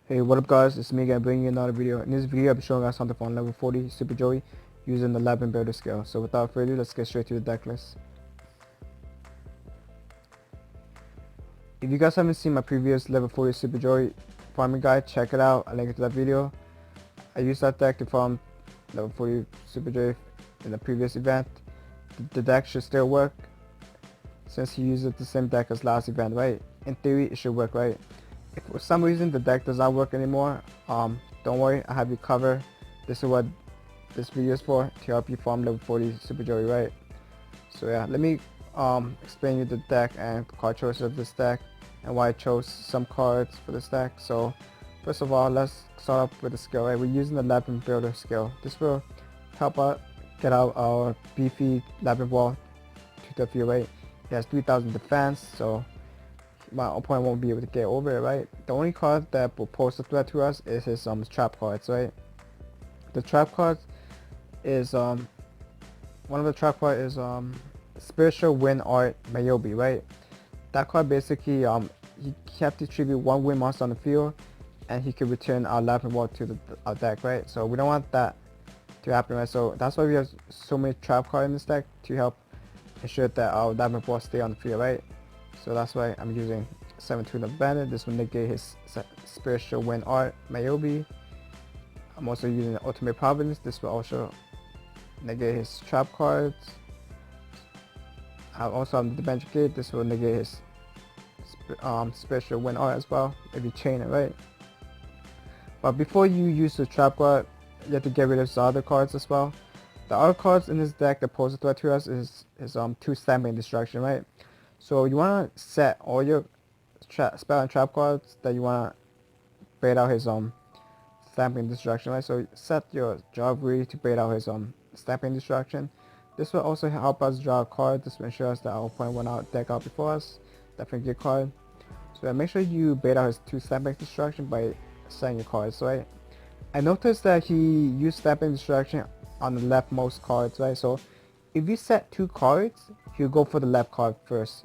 Hey, what up guys, it's me again bringing you another video. In this video I'll be showing us how to find level 40 Super Joey using the Labyrinth Builder skill. So without further ado, let's get straight to the deck list. If you guys haven't seen my previous level 40 Super Joey farming guide, check it out. I'll link it to that video. I used that deck to farm level 40 Super Joey in the previous event. The deck should still work since he used the same deck as last event, right? In theory it should work, right? If for some reason the deck does not work anymore, don't worry, I have you covered. This is what this video is for, to help you farm level 40 Super Joey, right? So yeah, let me explain you the deck and card choice of this deck and why I chose some cards for this deck. So first of all, let's start off with the skill, right? We're using the Labyrinth Builder skill. This will help us get out our beefy Labyrinth wall to the field, right? It has 3000 defense, so my opponent won't be able to get over it, right? The only card that will pose a threat to us is his trap cards, right? The trap cards is one of the trap cards is Spiritual Wind Art Mayobi, right? That card basically he have to tribute one wind monster on the field and he can return our Labyrinth wall to our deck, right? So we don't want that to happen, right? So that's why we have so many trap cards in this deck, to help ensure that our Labyrinth wall stay on the field, right? So that's why I'm using 7-2 of Bandit. This will negate his Spiritual Wind Art Mayobi. I'm also using the Ultimate Providence. This will also negate his trap cards. I also have the Dimension Gate. This will negate his Spiritual Wind Art as well, if you chain it, right? But before you use the trap card, you have to get rid of the other cards as well. The other cards in this deck that pose a threat to us is 2 Stamping Destruction, right? So you want to set all your spell and trap cards that you want to bait out his Stamping Destruction, right? So set your Jawbreed to bait out his Stamping Destruction. This will also help us draw a card. This will ensure us that our opponent will not deck out before us. Definitely a good card. So yeah, make sure you bait out his 2 Stamping Destruction by setting your cards, right? I noticed that he used Stamping Destruction on the leftmost cards, right? So if you set 2 cards, he'll go for the left card first.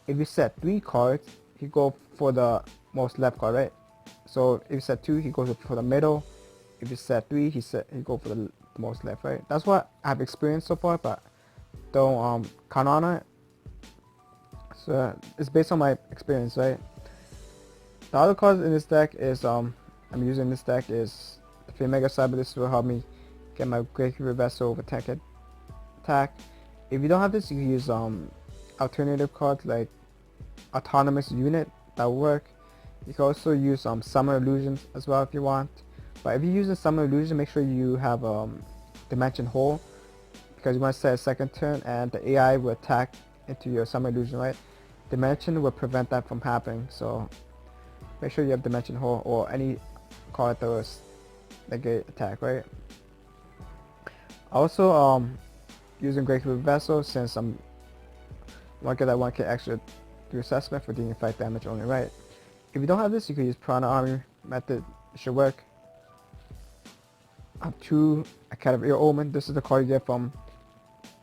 If you set 3 cards, he go for the most left card, right? So if you set 2, he goes for the middle. If you set 3, he go for the most left, right? That's what I've experienced so far, but don't count on it. So it's based on my experience, right? The other cards in this deck is I'm using this deck is the Free Mega Cyber. This will help me get my Great River Vessel with attack. If you don't have this, you can use alternative cards like Autonomous Unit. That will work. You can also use Summer Illusions as well if you want. But if you use a Summer Illusion, make sure you have Dimension Hole, because you want to set a second turn and the AI will attack into your Summer Illusion, right? Dimension will prevent that from happening, so make sure you have Dimension Hole or any card that was negate attack, right? Also using Great River Vessel, since I'm want to get that 1k extra through assessment for dealing 5 damage only, right? If you don't have this, you can use Piranha Army method. It should work. I have 2 Academy of Omen. This is the card you get from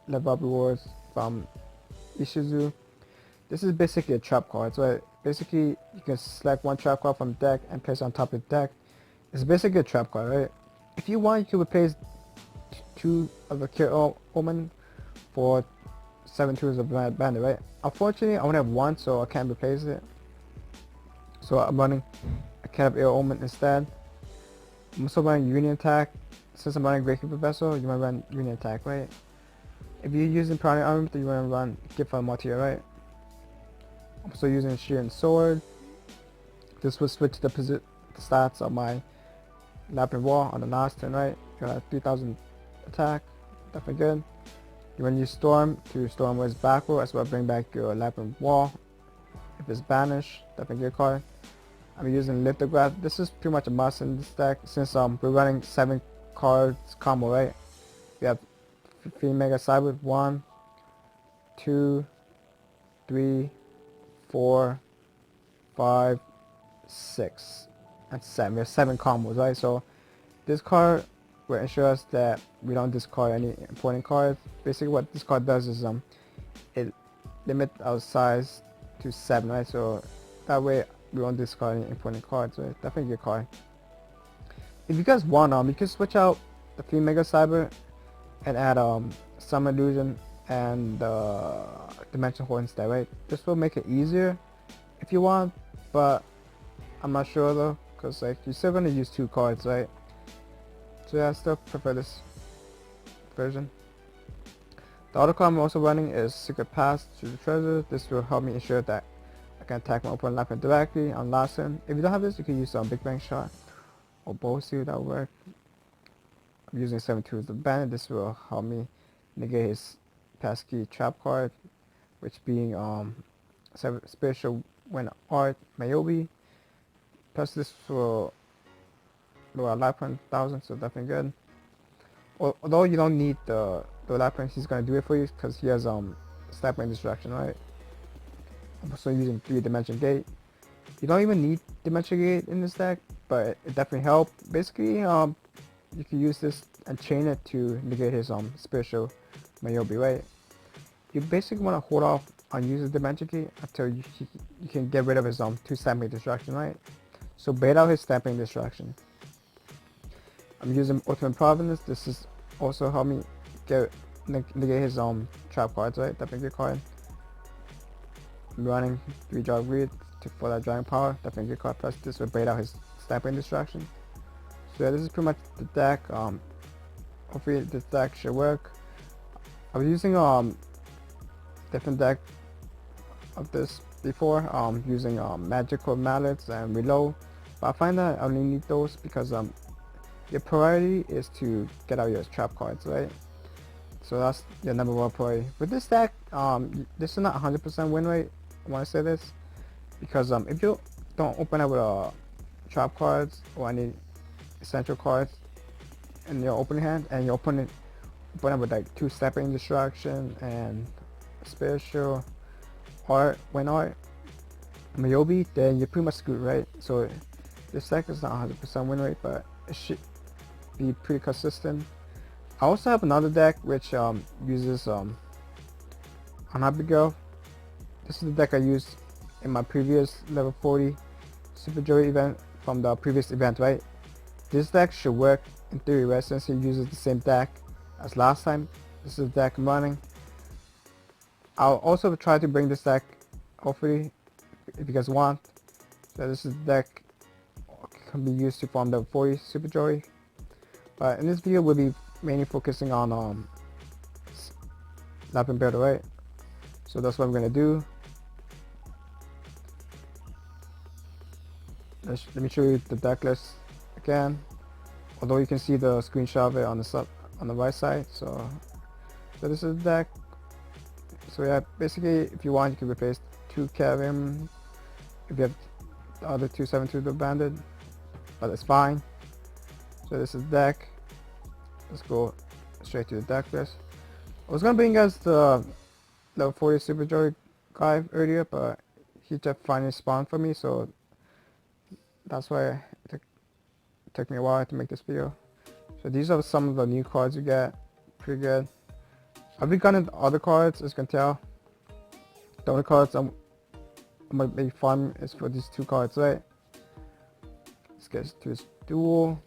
Level Up Rewards from Ishizu. This is basically a trap card. So basically, you can select 1 trap card from the deck and place it on top of the deck. It's basically a trap card, right? If you want, you can replace 2 of the Academy Omen for 7-2s of Bandit, right? Unfortunately, I only have 1, so I can't replace it. So I'm running Academy of Omen instead. I'm also running Union Attack. Since I'm running Great River Vessel, you want to run Union Attack, right? If you're using Piranha Army, you want to run Gift from Martyr, right? I'm also using Shear and Sword. This will switch the stats of my Labyrinth Wall on the last turn, right? You got 3000 attack, definitely good. You want to use Storm to Storm Wiz backward, as well bring back your Labyrinth Wall. If it's banished, definitely good card. I'm using Lithograph. This is pretty much a must in this deck, since we're running 7 cards combo, right? We have 3 Mega Cyber, 1, 2, 3, 4, 5, 6, and 7. We have 7 combos, right? So this card will ensure us that we don't discard any important cards. Basically what this card does is it limits our size to 7, right? So that way we won't discard any important cards, right? Definitely a good card. If you guys want, you can switch out the 3 Mega Cyber and add Summer Illusion and Dimension Horde instead, right? This will make it easier if you want, but I'm not sure though, because like you're still gonna use 2 cards, right? So yeah, I still prefer this version. The other card I'm also running is Secret Pass to the Treasure. This will help me ensure that I can attack my opponent life directly on last turn. If you don't have this, you can use Big Bang Shot or Bow Suit, that will work. I'm using 7-2 as the bandit. This will help me negate his pesky trap card, which being Spiritual Wind Art Mayobi. Plus this will lower life 1,000, so definitely good. Although you don't need the Labyrinth, he's gonna do it for you because he has Snapmare Distraction, right? I'm also using 3-Dimension Gate. You don't even need Dimension Gate in this deck, but it definitely helps. Basically, you can use this and chain it to negate his Spiritual Mayobi, right? You basically want to hold off on using Dimension Gate until you can get rid of his 2 Snapmare Distraction, right? So bait out his Snapmare Distraction. I'm using Ultimate Providence. This is also help me negate his trap cards, right? Definitely good card. I'm running 3-drop Greed for that drawing power. Definitely good card. Plus this will bait out his Snapmare Distraction. So yeah, this is pretty much the deck. Hopefully this deck should work. I was using different deck of this before, using Magical Mallets and Reload, but I find that I only need those because your priority is to get out your trap cards, right? So that's your number 1 priority. With this deck, this is not 100% win rate. I want to say this because if you don't open up with trap cards or any essential cards in your opening hand, and your opponent open up with like 2 Stepping Distraction and Spiritual Art, Wind Art, Mayobi, then you're pretty much screwed, right? So this deck is not 100% win rate, but it should be pretty consistent. I also have another deck which uses Unhappy Girl. This is the deck I used in my previous level 40 Super Jury event from the previous event, right? This deck should work in theory, right? Since it uses the same deck as last time. This is the deck I'm running. I'll also try to bring this deck, hopefully, if you guys want. So this is the deck can be used to form the 40 Super Jury. But in this video, we'll be mainly focusing on Labyrinth Builder, right? So that's what I'm gonna do. Let me show you the deck list again. Although you can see the screenshot of it on the right side. So this is the deck. So yeah, basically, if you want, you can replace 2 Kevin if you have the other 2 7-2 the banded, but it's fine. So this is the deck. Let's go straight to the deck list. I was gonna bring you guys the level 40 Super Joy guy earlier, but he just finally spawned for me, so that's why it took me a while to make this video. So these are some of the new cards you get. Pretty good. I've been gunning other cards, as you can tell. The only cards I'm gonna make fun is for these 2 cards, right? Let's get to this Duel.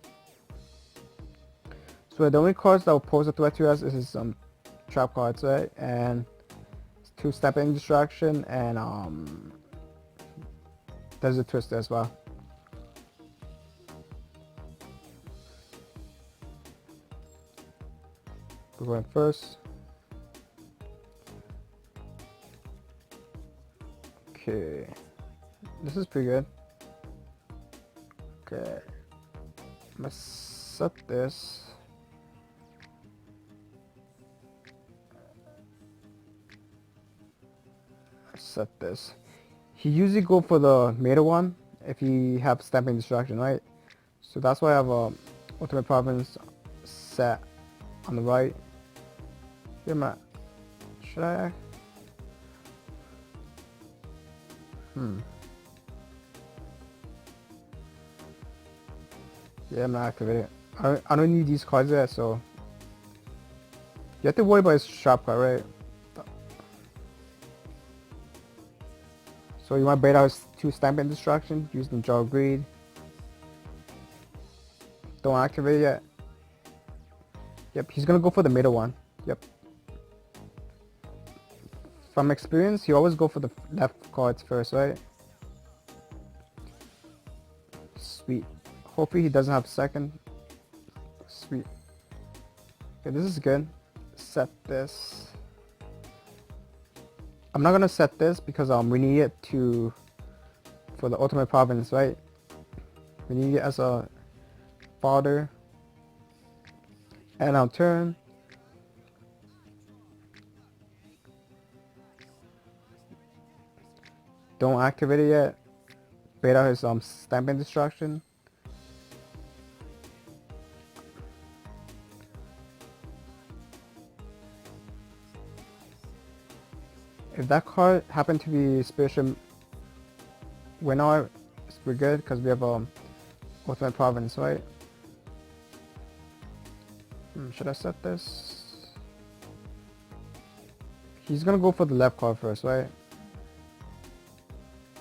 So the only cards that will pose a threat to us is some trap cards, right? And 2 Stepping Distraction and there's a Twister as well. We're going first. Okay, this is pretty good. Okay, I'm gonna set this. Set this. He usually go for the middle one if he have Stamping Distraction, right? So that's why I have Ultimate Province set on the right. Here, man. Should I? Yeah, I'm not activating it. I don't need these cards yet, so you have to worry about his sharp card, right? So you want to bait out his 2 Stamping Destruction using Jaw Greed. Don't activate it yet. Yep, he's gonna go for the middle one. Yep. From experience, he always go for the left cards first, right? Sweet. Hopefully he doesn't have second. Sweet. Okay, this is good. Set this. I'm not gonna set this because we need it for the ultimate province, right? We need it as a fodder. And I'll turn. Don't activate it yet. Bait out his Stamping Destruction. If that card happened to be Spiritual Winner, we're good because we have Ultimate Province, right? Should I set this? He's gonna go for the left card first, right?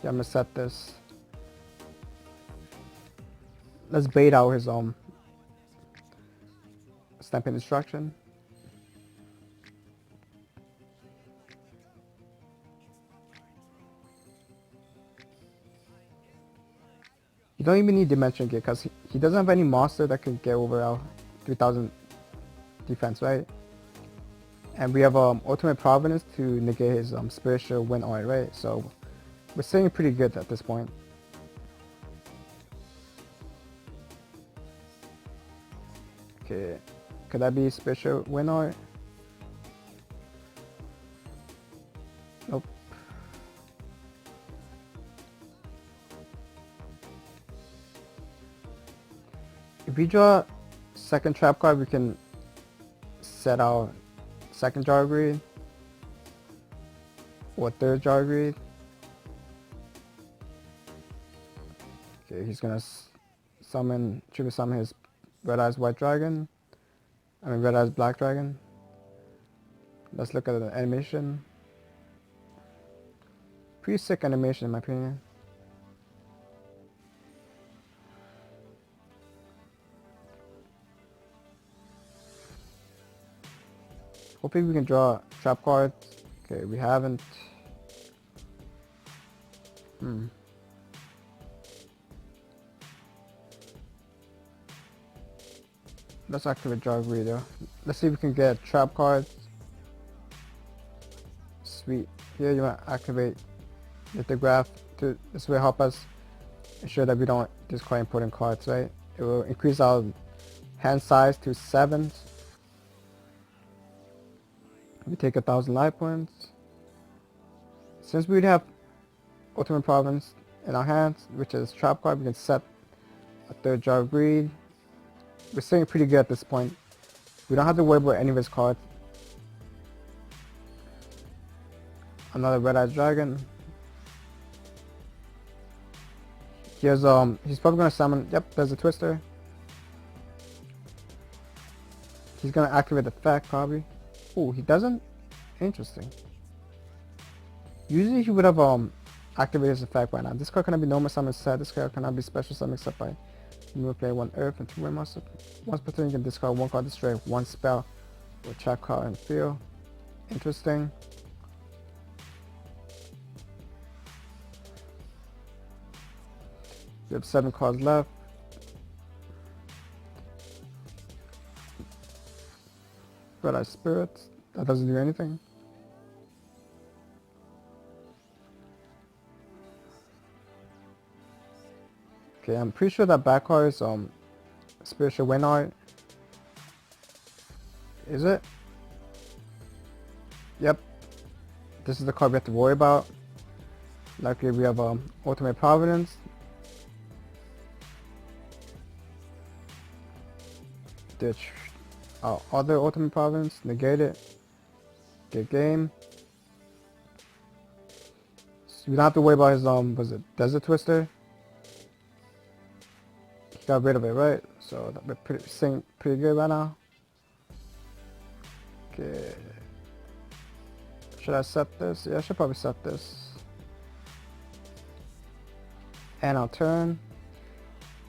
Yeah, I'm gonna set this. Let's bait out his Stamping Destruction. You don't even need Dimension Gear because he doesn't have any monster that can get over our 3000 defense, right? And we have Ultimate Providence to negate his Spiritual Wind Art, right? So we're sitting pretty good at this point. Okay, could that be Spiritual Wind Art? Nope. If we draw second trap card, we can set our second Jar Greed or third Jar Greed. Okay, he's gonna tribute summon his Red Eyes White Dragon. Red Eyes Black Dragon. Let's look at the animation. Pretty sick animation in my opinion. Hopefully we can draw trap cards. Okay, we haven't. Let's activate Jar Greed though. Let's see if we can get trap cards. Sweet. Here you want to activate Lithograph to this will help us ensure that we don't discard important cards, right? It will increase our hand size to 7. We take 1000 life points. Since we have Ultimate Province in our hands, which is trap card, we can set a third Jar of Greed. We're sitting pretty good at this point. We don't have to worry about any of his cards. Another Red Eyes Dragon. Here's he's probably gonna summon. Yep, there's a Twister. He's gonna activate the effect probably. Oh, he doesn't? Interesting. Usually he would have activated his effect by now. This card cannot be normal summon set. This card cannot be special summon except by remove play 1 earth and 2 wind monster. Once per turn you can discard 1 card, destroy 1 spell or trap card and field. Interesting. We have 7 cards left. Red Eye Spirit. That doesn't do anything. Okay, I'm pretty sure that back card is Spiritual Wind Art. Is it? Yep. This is the card we have to worry about. Luckily we have Ultimate Providence. Ditch our other Ultimate Providence, negate it. Good game. So we don't have to worry about his was it Desert Twister? He got rid of it, right? So that we're pretty good right now. Okay. Should I set this? Yeah, I should probably set this. And our turn.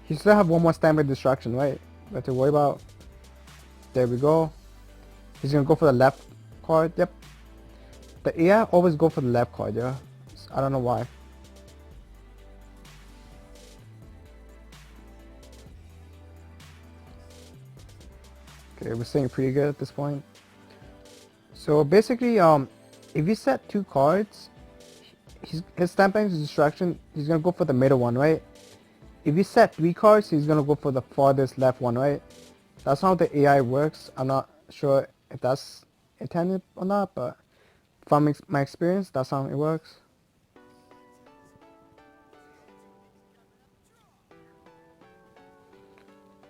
He still have one more standby distraction, right? We have to worry about. There we go. He's gonna go for the left card. Yep. The AI always go for the left card, yeah. I don't know why. Okay, we're staying pretty good at this point. So basically, if you set 2 cards, his standby distraction, he's gonna go for the middle one, right? If you set 3 cards, he's gonna go for the farthest left one, right? That's how the AI works. I'm not sure if that's intended or not, but from my experience, that's how it works.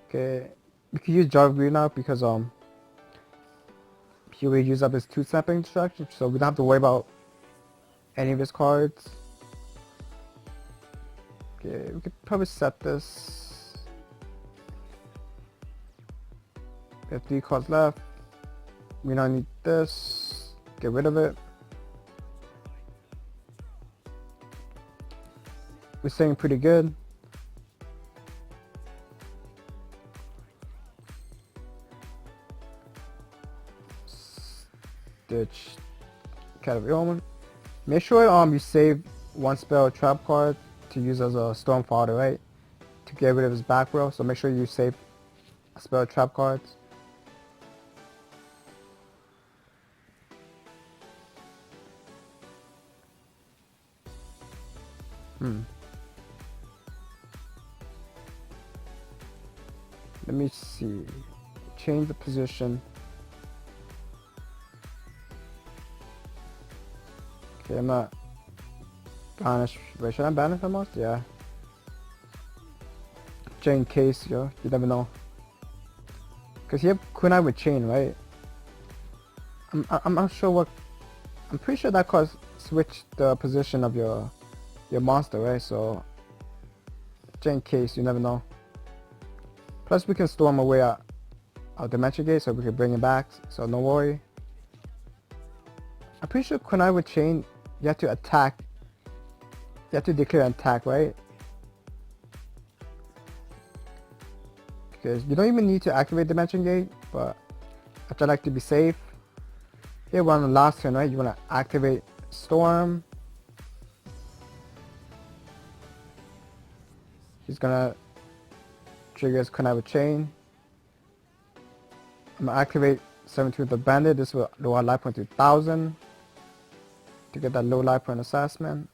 Okay, we can use Jar Green now because he will use up his 2 snapping instructions, so we don't have to worry about any of his cards. Okay, we could probably set this. We have 3 cards left. We don't need this. Get rid of it. We're staying pretty good. Stitch. Cat of Omen. Make sure you save 1 spell trap card to use as a storm fodder, right? To get rid of his back row. So make sure you save a spell trap cards. Let me see. Change the position. Okay, I'm not banish. Wait, should I banish almost? Yeah. Just in case, yo. You never know. Cause you have Kunai with chain, right? I'm not sure what. I'm pretty sure that card switched the position of your monster, right? So, just in case, you never know. Plus, we can storm away our dimension gate, so we can bring it back. So no worry. I'm pretty sure Kunai with chain, you have to attack. You have to declare an attack, right? Because you don't even need to activate dimension gate, but I try like to be safe. Here we're on the last turn, right? You want to activate storm. He's gonna trigger his Kunai with chain. I'm gonna activate 17 with the bandit. This will lower life point to 1000 to get that low life point assessment.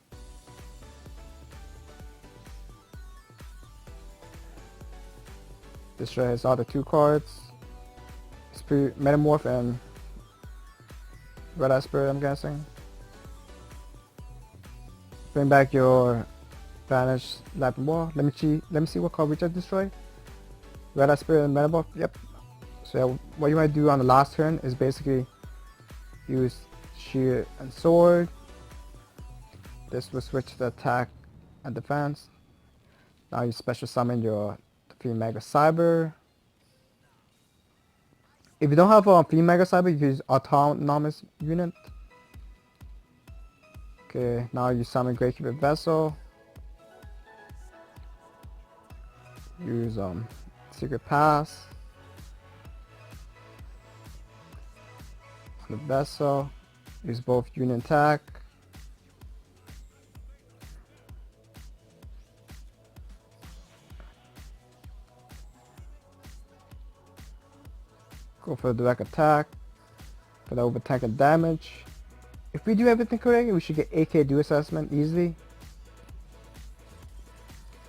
Destroy his other 2 cards. Spirit Metamorph and Red Eye Spirit, I'm guessing. Bring back your banished Labyrinth Builder. Let me see what card we just destroyed. Red Eye Spirit and Metamorph. Yep. So what you want to do on the last turn is basically use Shield and Sword. This will switch to attack and defense. Now you special summon your 3 Mega Cyber. If you don't have a 3 Mega Cyber, you can use Autonomous Unit. Okay, now you summon Gravekeeper Vessel. Use Secret Pass on the Vessel. Use both unit attack. Go for the direct attack for the over attack and damage. If we do everything correctly, we should get AK Duel Assessment easily.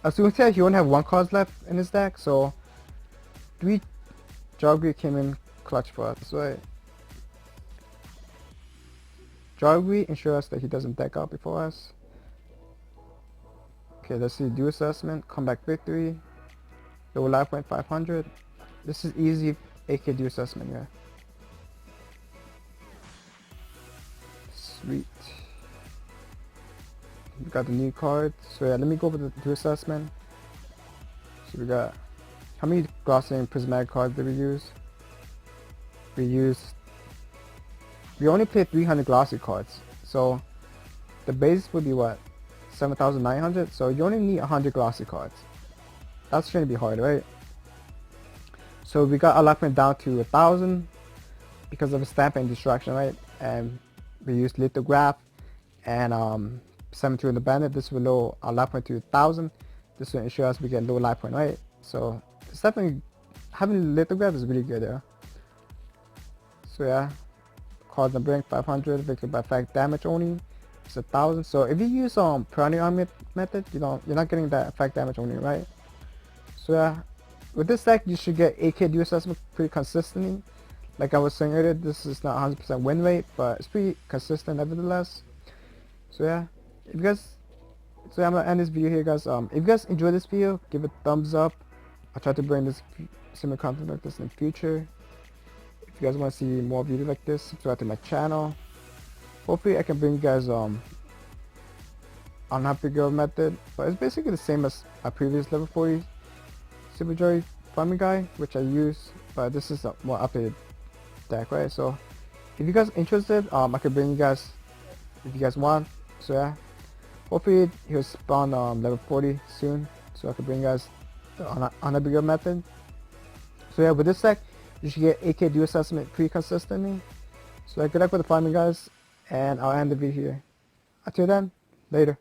As you can tell, he only have 1 card left in his deck, so 3 Jargri came in clutch for us, right? Jargri ensures that he doesn't deck out before us. Okay, let's see Duel Assessment, Comeback Victory, low life point 500. This is easy AK Duel Assessment, yeah. Sweet. We got the new card. So yeah, let me go over the Duel Assessment. So we got, how many glossy and prismatic cards did we use? We only played 300 glossy cards. So the base would be what? 7,900, so you only need 100 glossy cards. That shouldn't be hard, right? So we got our life point down to 1,000 because of a stamp and distraction, right? And we used lithograph and 72 in the bandit. This will lower our life point to 1,000. This will ensure us we get low life point, right? So it's definitely, having lithograph is really good, yeah. So yeah, cards on brink 500, victory by fact damage only. It's 1,000. So if you use Piranha Army method, you're not getting that effect damage only, right? So yeah, with this deck you should get 8k duel assessment pretty consistently. Like I was saying earlier, this is not 100% win rate, but it's pretty consistent nevertheless. So yeah, if you guys, so yeah, I'm gonna end this video here, guys. If you guys enjoyed this video, give it a thumbs up. I'll try to bring this similar content like this in the future. If you guys want to see more videos like this, subscribe to my channel. Hopefully I can bring you guys unhappy girl method, but it's basically the same as my previous level 40 Super Joy farming guy, which I use, but this is a more updated deck, right? So if you guys are interested, I can bring you guys if you guys want. So yeah, hopefully he'll spawn level 40 soon, so I can bring you guys the unhappy girl method. So yeah, with this deck you should get 8k duel assessment pretty consistently. So yeah, good luck with the farming, guys, and I'll end the video here. Until then, later.